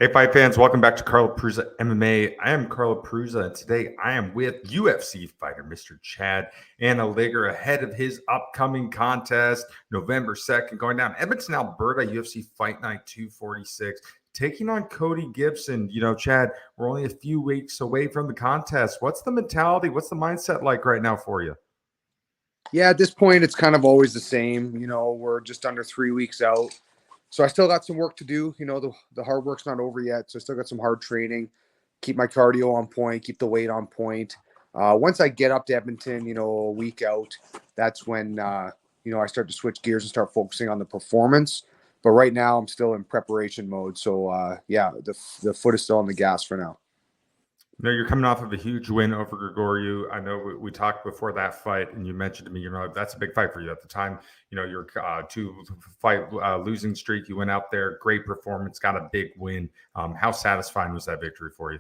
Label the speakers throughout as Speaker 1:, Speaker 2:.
Speaker 1: Hey, fight fans, welcome back to Carlo Prusa MMA. I am Carlo Prusa, and today I am with UFC fighter Mr. Chad Anheliger ahead of his upcoming contest, November 2nd, going down Edmonton, Alberta, UFC Fight Night 246, taking on Cody Gibson. Chad, we're only a few weeks away from the contest. What's the mentality? What's the mindset like right now for you?
Speaker 2: Yeah, at this point, it's kind of always the same. We're just under 3 weeks out. So I still got some work to do. The hard work's not over yet. So I still got some hard training, keep my cardio on point, keep the weight on point. Once I get up to Edmonton, a week out, that's when, I start to switch gears and start focusing on the performance. But right now, I'm still in preparation mode. So, the foot is still on the gas for now.
Speaker 1: You're coming off of a huge win over Grigoriou. I know we talked before that fight, and you mentioned to me, that's a big fight for you at the time. Your two-fight losing streak. You went out there, great performance, got a big win. How satisfying was that victory for you?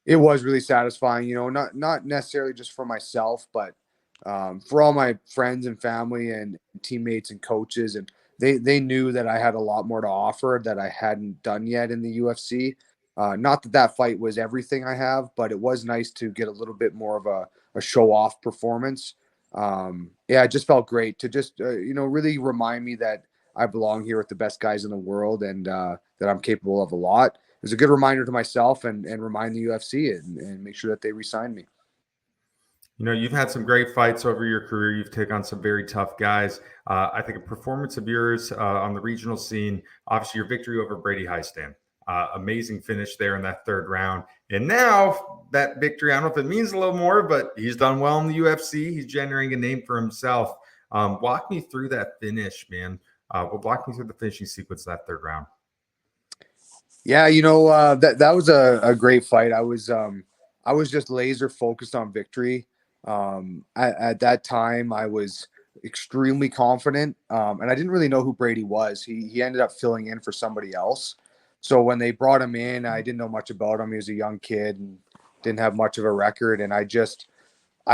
Speaker 2: It was really satisfying. Not necessarily just for myself, but for all my friends and family and teammates and coaches, and they knew that I had a lot more to offer that I hadn't done yet in the UFC. Not that fight was everything I have, but it was nice to get a little bit more of a show off performance. It just felt great to just really remind me that I belong here with the best guys in the world, and that I'm capable of a lot. It was a good reminder to myself and remind the UFC and make sure that they re-sign me.
Speaker 1: You've had some great fights over your career. You've taken on some very tough guys. I think a performance of yours on the regional scene, obviously your victory over Brady Highstand. Amazing finish there in that third round. And now that victory, I don't know if it means a little more, but he's done well in the UFC. He's generating a name for himself. Walk me through that finish, man. Walk me through the finishing sequence of that third round.
Speaker 2: Yeah, that was a great fight. I was just laser focused on victory. At that time, I was extremely confident, and I didn't really know who Brady was. He ended up filling in for somebody else. So when they brought him in, I didn't know much about him. He was a young kid and didn't have much of a record, and I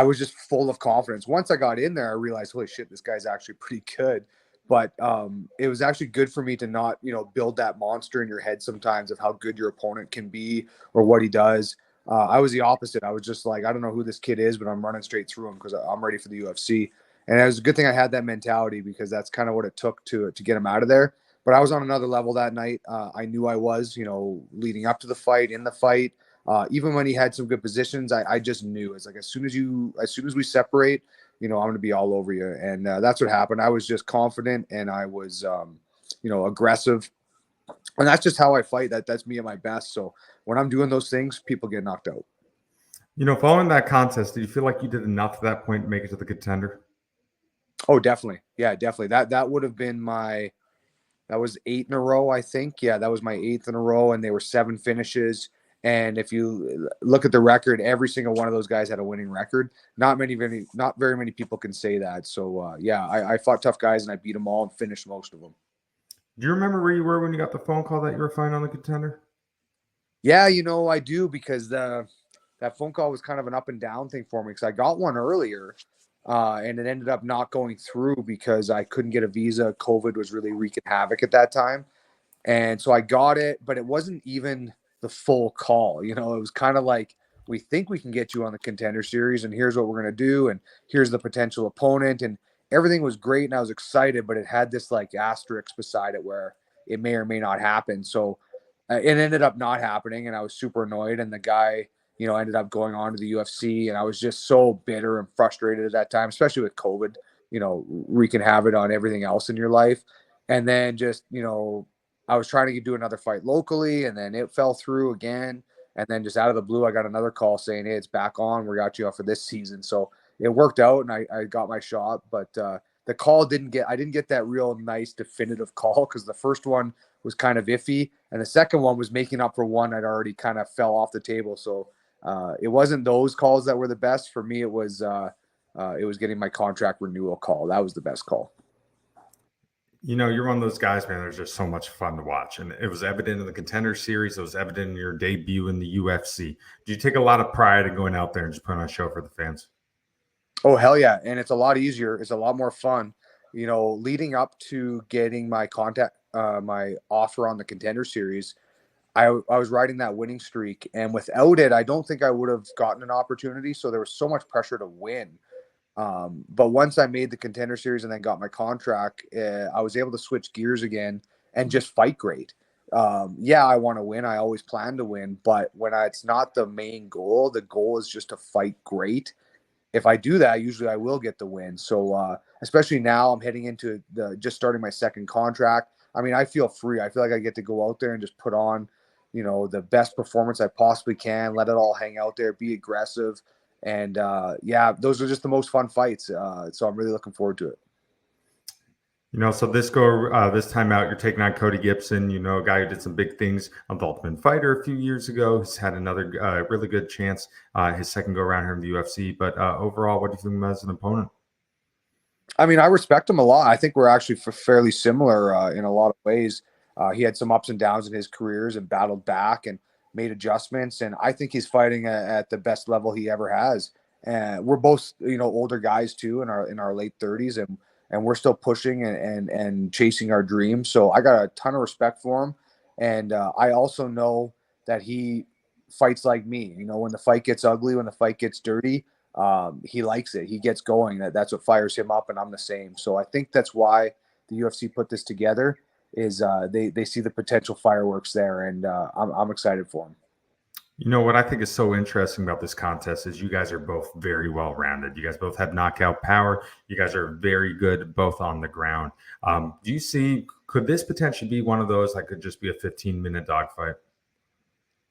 Speaker 2: was just full of confidence. Once I got in there, I realized, holy shit, this guy's actually pretty good. But it was actually good for me to not, build that monster in your head sometimes of how good your opponent can be or what he does. I was the opposite. I was just like, I don't know who this kid is, but I'm running straight through him because I'm ready for the UFC. And it was a good thing I had that mentality because that's kind of what it took to get him out of there. But I was on another level that night. I knew I was, leading up to the fight, in the fight. Even when he had some good positions, I just knew it's like as soon as we separate, I'm going to be all over you. And that's what happened. I was just confident and I was, aggressive. And that's just how I fight. That's me at my best. So when I'm doing those things, people get knocked out.
Speaker 1: Following that contest, did you feel like you did enough at that point to make it to the contender?
Speaker 2: Oh, definitely. Yeah, definitely. That would have been that was 8 in a row, I think. Yeah, that was my 8th in a row. And they were 7 finishes. And if you look at the record, every single one of those guys had a winning record. Not very many people can say that. So I fought tough guys and I beat them all and finished most of them.
Speaker 1: Do you remember where you were when you got the phone call that you were fighting on the contender?
Speaker 2: Yeah, I do because that phone call was kind of an up and down thing for me because I got one earlier and it ended up not going through because I couldn't get a visa. COVID was really wreaking havoc at that time. And so I got it, but it wasn't even the full call. It was kind of like, we think we can get you on the contender series, and here's what we're going to do, and here's the potential opponent. And everything was great, and I was excited, but it had this like asterisk beside it where it may or may not happen. So it ended up not happening, and I was super annoyed. And the guy, ended up going on to the UFC, and I was just so bitter and frustrated at that time, especially with COVID, wreaking havoc on everything else in your life. And then just, I was trying to do another fight locally, and then it fell through again. And then just out of the blue, I got another call saying, "Hey, it's back on. We got you out for this season." So it worked out, and I got my shot. But the call I didn't get that real nice definitive call because the first one was kind of iffy, and the second one was making up for one I'd already kind of fell off the table. So it wasn't those calls that were the best for me. It was getting my contract renewal call. That was the best call.
Speaker 1: You're one of those guys, man. There's just so much fun to watch. And it was evident in the contender series. It was evident in your debut in the UFC. Do you take a lot of pride in going out there and just putting on a show for the fans?
Speaker 2: Oh, hell yeah. And it's a lot easier. It's a lot more fun. Leading up to getting my my offer on the contender series, I was riding that winning streak, and without it, I don't think I would have gotten an opportunity. So there was so much pressure to win. But once I made the Contender Series and then got my contract, I was able to switch gears again and just fight great. Yeah, I want to win. I always plan to win, but when it's not the main goal, the goal is just to fight great. If I do that, usually I will get the win. So especially now, I'm heading into the just starting my second contract. I mean, I feel free. I feel like I get to go out there and just put on, the best performance I possibly can. Let it all hang out there. Be aggressive, and yeah, those are just the most fun fights. So I'm really looking forward to it.
Speaker 1: So this time out, you're taking on Cody Gibson, a guy who did some big things on The Ultimate Fighter a few years ago. He's had another really good chance, his second go around here in the UFC. But overall, what do you think of him as an opponent?
Speaker 2: I mean, I respect him a lot. I think we're actually fairly similar in a lot of ways. He had some ups and downs in his careers and battled back and made adjustments. And I think he's fighting at the best level he ever has. And we're both, older guys too, in our late 30s, and we're still pushing and chasing our dreams. So I got a ton of respect for him, and I also know that he fights like me. When the fight gets ugly, when the fight gets dirty, he likes it. He gets going. That's what fires him up, and I'm the same. So I think that's why the UFC put this together. Is they see the potential fireworks there, and I'm excited for him.
Speaker 1: What I think is so interesting about this contest is you guys are both very well rounded. You guys both have knockout power. You guys are very good both on the ground. Could this potentially be one of those that could just be a 15-minute dogfight?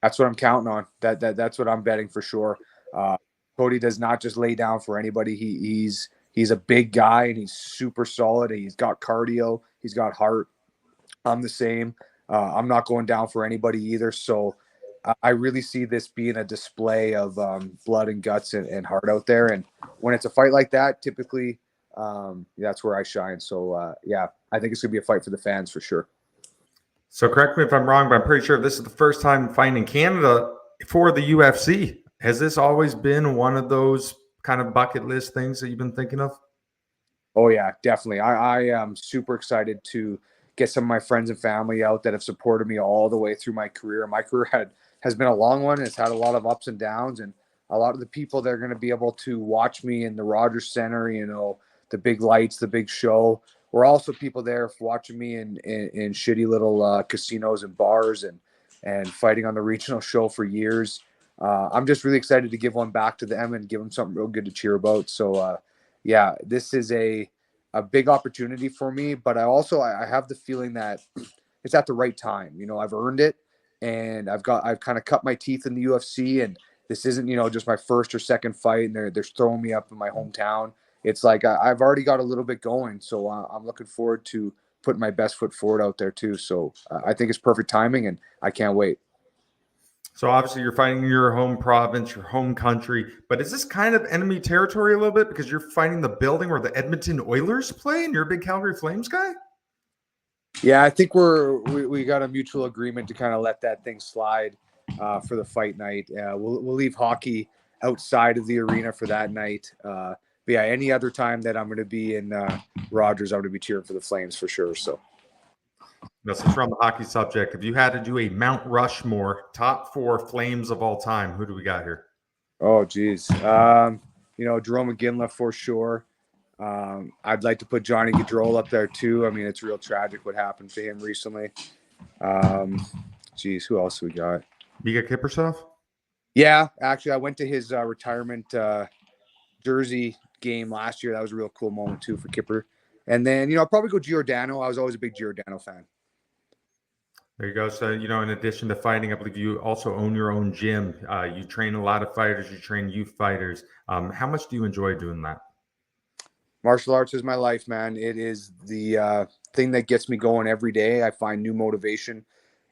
Speaker 2: That's what I'm counting on. That's what I'm betting for sure. Cody does not just lay down for anybody. He's a big guy, and he's super solid. He's got cardio. He's got heart. I'm the same. I'm not going down for anybody either. So I really see this being a display of blood and guts and heart out there. And when it's a fight like that, typically that's where I shine. So yeah, I think it's gonna be a fight for the fans for sure.
Speaker 1: So correct me if I'm wrong, but I'm pretty sure this is the first time fighting in Canada for the UFC. Has this always been one of those kind of bucket list things that you've been thinking of?
Speaker 2: Oh yeah, definitely. I am super excited to get some of my friends and family out that have supported me all the way through my career. My career has been a long one. It's had a lot of ups and downs, and a lot of the people that are going to be able to watch me in the Rogers Center, the big lights, the big show, were also people there watching me in shitty little casinos and bars and fighting on the regional show for years. I'm just really excited to give one back to them and give them something real good to cheer about. So yeah, this is a big opportunity for me, but I have the feeling that it's at the right time. I've earned it, and I've kind of cut my teeth in the UFC, and this isn't, just my first or second fight, and they're throwing me up in my hometown. It's like I've already got a little bit going, so I'm looking forward to putting my best foot forward out there too. So I think it's perfect timing, and I can't wait.
Speaker 1: So obviously you're fighting in your home province, your home country, but is this kind of enemy territory a little bit because you're fighting the building where the Edmonton Oilers play and you're a big Calgary Flames guy?
Speaker 2: Yeah, I think we got a mutual agreement to kind of let that thing slide for the fight night. We'll leave hockey outside of the arena for that night. But yeah, any other time that I'm going to be in Rogers, I'm going to be cheering for the Flames for sure. So.
Speaker 1: Since we're on the hockey subject, if you had to do a Mount Rushmore top 4 Flames of all time, who do we got here?
Speaker 2: Oh, geez. Jerome McGinley for sure. I'd like to put Johnny Gaudreau up there too. I mean, it's real tragic what happened to him recently. Who else we got?
Speaker 1: Mika Kiprusoff?
Speaker 2: Yeah, actually, I went to his retirement jersey game last year. That was a real cool moment too for Kipper. And then, I'll probably go Giordano. I was always a big Giordano fan.
Speaker 1: There you go. So, in addition to fighting, I believe you also own your own gym. You train a lot of fighters. You train youth fighters. How much do you enjoy doing that?
Speaker 2: Martial arts is my life, man. It is the thing that gets me going every day. I find new motivation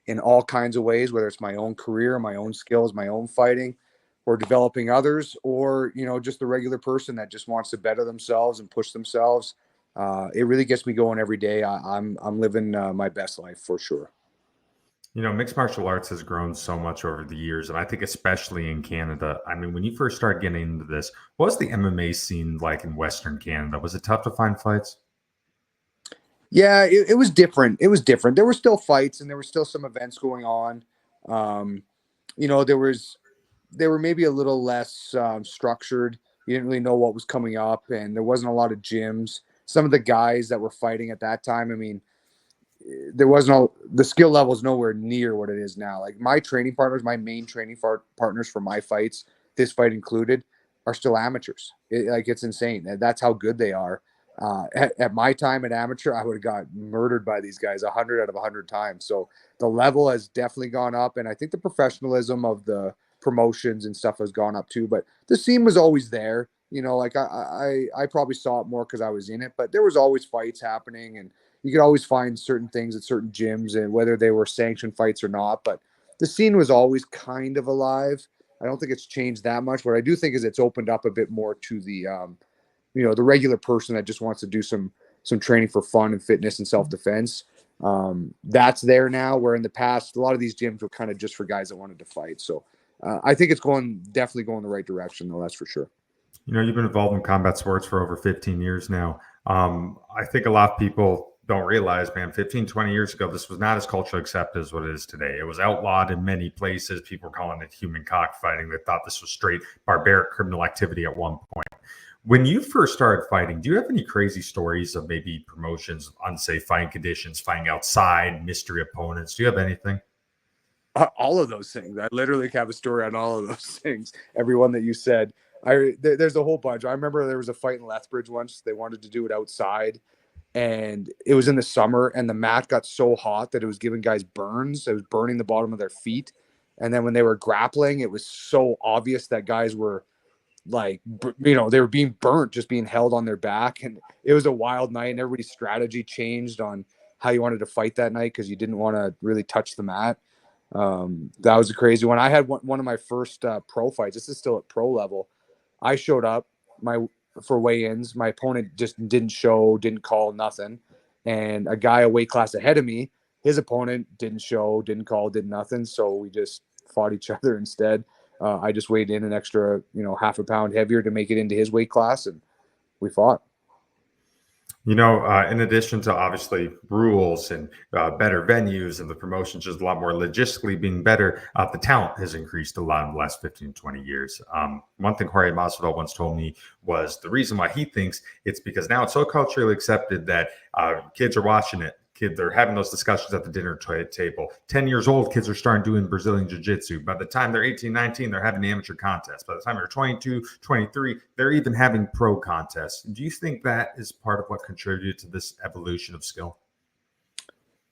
Speaker 2: in all kinds of ways, whether it's my own career, my own skills, my own fighting, or developing others, or, just the regular person that just wants to better themselves and push themselves. It really gets me going every day. I'm living my best life for sure.
Speaker 1: Mixed martial arts has grown so much over the years, and I think especially in Canada. I mean, when you first started getting into this, what was the MMA scene like in Western Canada? Was it tough to find fights?
Speaker 2: Yeah, it was different. It was different. There were still fights, and there were still some events going on. Um, they were maybe a little less structured. You didn't really know what was coming up, and there wasn't a lot of gyms. Some of the guys that were fighting at that time, I mean, there was no the skill level is nowhere near what it is now. Like my training partners, my main training partners for my fights, this fight included, are still amateurs. It's insane. That's how good they are. At my time at amateur, I would have got murdered by these guys 100 out of 100 times. So the level has definitely gone up, and I think the professionalism of the promotions and stuff has gone up too. But the scene was always there. Like I probably saw it more because I was in it, but there was always fights happening, and you could always find certain things at certain gyms, and whether they were sanctioned fights or not. But the scene was always kind of alive. I don't think it's changed that much. What I do think is it's opened up a bit more to the regular person that just wants to do some training for fun and fitness and self defense. That's there now. Where in the past, a lot of these gyms were kind of just for guys that wanted to fight. So I think it's definitely going the right direction, though. That's for sure.
Speaker 1: You've been involved in combat sports for over 15 years now. I think a lot of people don't realize, man, 15, 20 years ago, this was not as culturally accepted as what it is today. It was outlawed in many places. People were calling it human cockfighting. They thought this was straight barbaric criminal activity at one point. When you first started fighting, do you have any crazy stories of maybe promotions, unsafe fighting conditions, fighting outside, mystery opponents? Do you have anything?
Speaker 2: All of those things. I literally have a story on all of those things. Every one that you said. There's a whole bunch. I remember there was a fight in Lethbridge once. They wanted to do it outside, and it was in the summer, and the mat got so hot that it was giving guys burns. It was burning the bottom of their feet. And then when they were grappling, it was so obvious that guys were like, they were being burnt, just being held on their back. And it was a wild night, and everybody's strategy changed on how you wanted to fight that night because you didn't want to really touch the mat. That was a crazy one. I had one of my first pro fights. This is still at pro level. I showed up for weigh-ins. My opponent just didn't show, didn't call, nothing. And a guy a weight class ahead of me, his opponent didn't show, didn't call, did nothing. So we just fought each other instead. I just weighed in an extra, half a pound heavier to make it into his weight class, and we fought.
Speaker 1: In addition to obviously rules and better venues and the promotions just a lot more logistically being better, the talent has increased a lot in the last 15, 20 years. One thing Jorge Masvidal once told me was the reason why he thinks it's because now it's so culturally accepted that kids are watching it. They're having those discussions at the dinner table. 10 years old, kids are starting doing Brazilian jiu-jitsu. By the time they're 18, 19, they're having amateur contests. By the time they're 22, 23, they're even having pro contests. Do you think that is part of what contributed to this evolution of skill?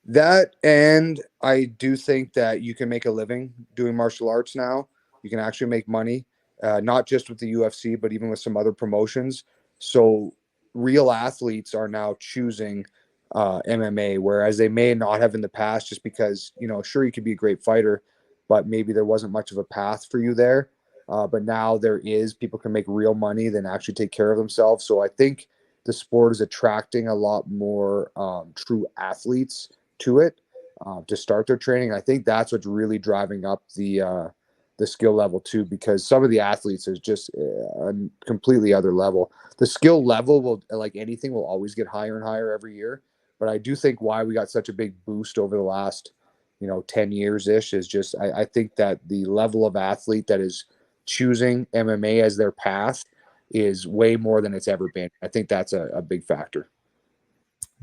Speaker 2: That, and I do think that you can make a living doing martial arts now. You can actually make money, not just with the UFC, but even with some other promotions. So real athletes are now choosing MMA, whereas they may not have in the past, just because, sure, you could be a great fighter, but maybe there wasn't much of a path for you there. But now there is. People can make real money, then actually take care of themselves. So I think the sport is attracting a lot more true athletes to it to start their training. I think that's what's really driving up the skill level too, because some of the athletes is just a completely other level. The skill level will, like anything, will always get higher and higher every year. But I do think why we got such a big boost over the last, 10 years ish is just, I think that the level of athlete that is choosing MMA as their path is way more than it's ever been. I think that's a big factor.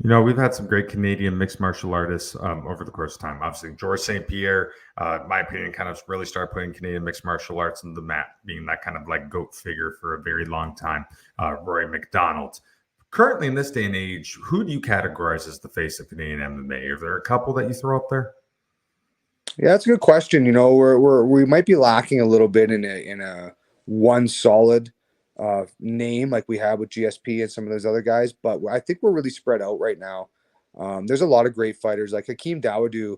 Speaker 1: We've had some great Canadian mixed martial artists over the course of time. Obviously, George St. Pierre, in my opinion, kind of really started putting Canadian mixed martial arts on the map, being that kind of like GOAT figure for a very long time. Rory McDonald. Currently, in this day and age, who do you categorize as the face of Canadian MMA? Are there a couple that you throw up there?
Speaker 2: Yeah, that's a good question. We might be lacking a little bit in a one solid name like we have with GSP and some of those other guys, but I think we're really spread out right now. There's a lot of great fighters like Hakeem Dawodu.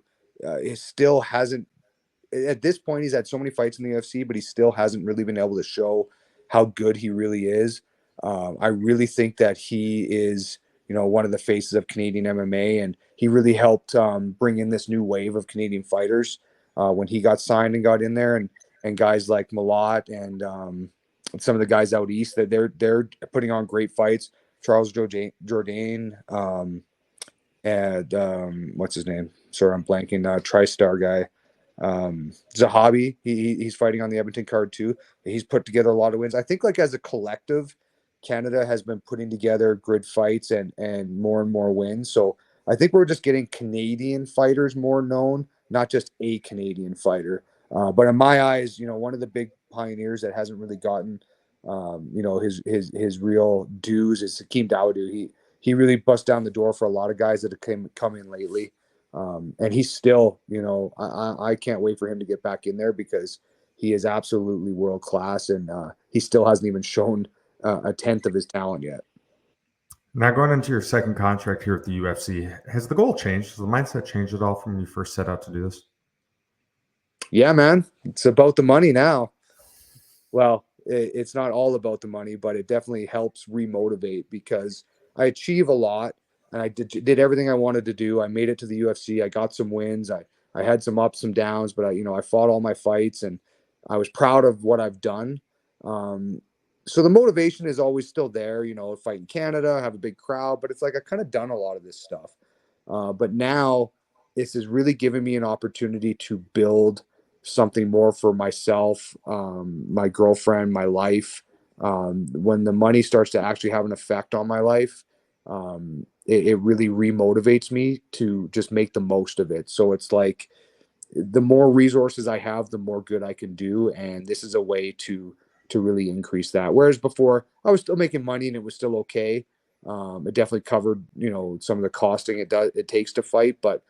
Speaker 2: He still hasn't, at this point, he's had so many fights in the UFC, but he still hasn't really been able to show how good he really is. I really think that he is, one of the faces of Canadian MMA, and he really helped bring in this new wave of Canadian fighters when he got signed and got in there, and guys like Malott and some of the guys out east that they're putting on great fights. Charles Jourdain, and what's his name? Sorry, I'm blanking. TriStar guy. Zahabi, he's fighting on the Edmonton card too. He's put together a lot of wins. I think like as a collective, Canada has been putting together good fights and more wins. So I think we're just getting Canadian fighters more known, not just a Canadian fighter. But in my eyes, one of the big pioneers that hasn't really gotten, his real dues is Hakeem Dawodu. He really bust down the door for a lot of guys that have come in lately. And he's still, I can't wait for him to get back in there because he is absolutely world class, and he still hasn't even shown a tenth of his talent yet.
Speaker 1: Now, going into your second contract here at the UFC, has the goal changed? Has the mindset changed at all from when you first set out to do this?
Speaker 2: Yeah, man, it's about the money now. Well, it's not all about the money, but it definitely helps remotivate because I achieve a lot and I did everything I wanted to do. I made it to the UFC. I got some wins. I had some ups, some downs, but I fought all my fights and I was proud of what I've done. So the motivation is always still there, fight in Canada, have a big crowd, but it's like I've kind of done a lot of this stuff. But now this is really giving me an opportunity to build something more for myself, my girlfriend, my life. When the money starts to actually have an effect on my life, it really remotivates me to just make the most of it. So it's like the more resources I have, the more good I can do, and this is a way to really increase that. Whereas before, I was still making money and it was still okay. It definitely covered, some of the costing it takes to fight, but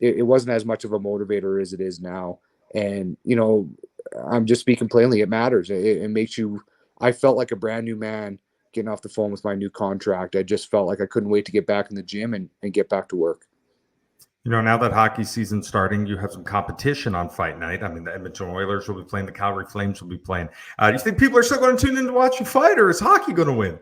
Speaker 2: it wasn't as much of a motivator as it is now. And I'm just speaking plainly, it matters. It makes you. I felt like a brand new man getting off the phone with my new contract. I just felt like I couldn't wait to get back in the gym and get back to work.
Speaker 1: Now that hockey season's starting, you have some competition on fight night. I mean, the Edmonton Oilers will be playing, the Calgary Flames will be playing. Do you think people are still going to tune in to watch you fight, or is hockey going to win?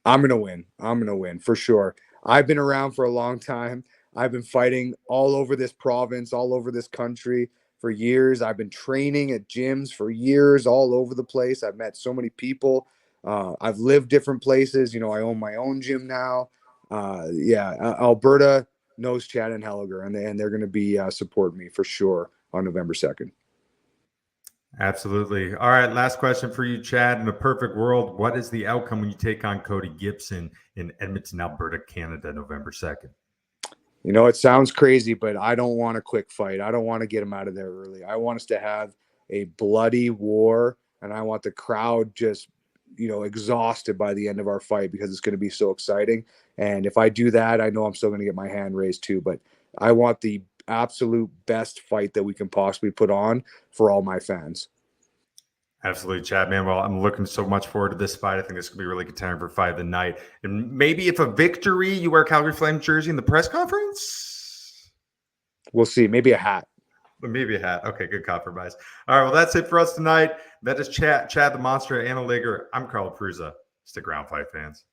Speaker 2: I'm going to win. I'm going to win for sure. I've been around for a long time. I've been fighting all over this province, all over this country for years. I've been training at gyms for years, all over the place. I've met so many people. I've lived different places. I own my own gym now. Alberta knows Chad and Anheliger, and they're going to be supporting me for sure on November 2nd.
Speaker 1: Absolutely. All right. Last question for you, Chad. In a perfect world, what is the outcome when you take on Cody Gibson in Edmonton, Alberta, Canada, November 2nd?
Speaker 2: It sounds crazy, but I don't want a quick fight. I don't want to get him out of there early. I want us to have a bloody war, and I want the crowd just, exhausted by the end of our fight because it's going to be so exciting. And if I do that, I know I'm still going to get my hand raised too. But I want the absolute best fight that we can possibly put on for all my fans.
Speaker 1: Absolutely, Chad, man. Well, I'm looking so much forward to this fight. I think this could be a really good time for fight of the night. And maybe if a victory, you wear Calgary Flame jersey in the press conference?
Speaker 2: We'll see. Maybe a hat.
Speaker 1: Maybe a hat. Okay, good compromise. All right, well, that's it for us tonight. That is Chad the Monster, Anheliger. I'm Carl Prusa. Stick around, fight fans.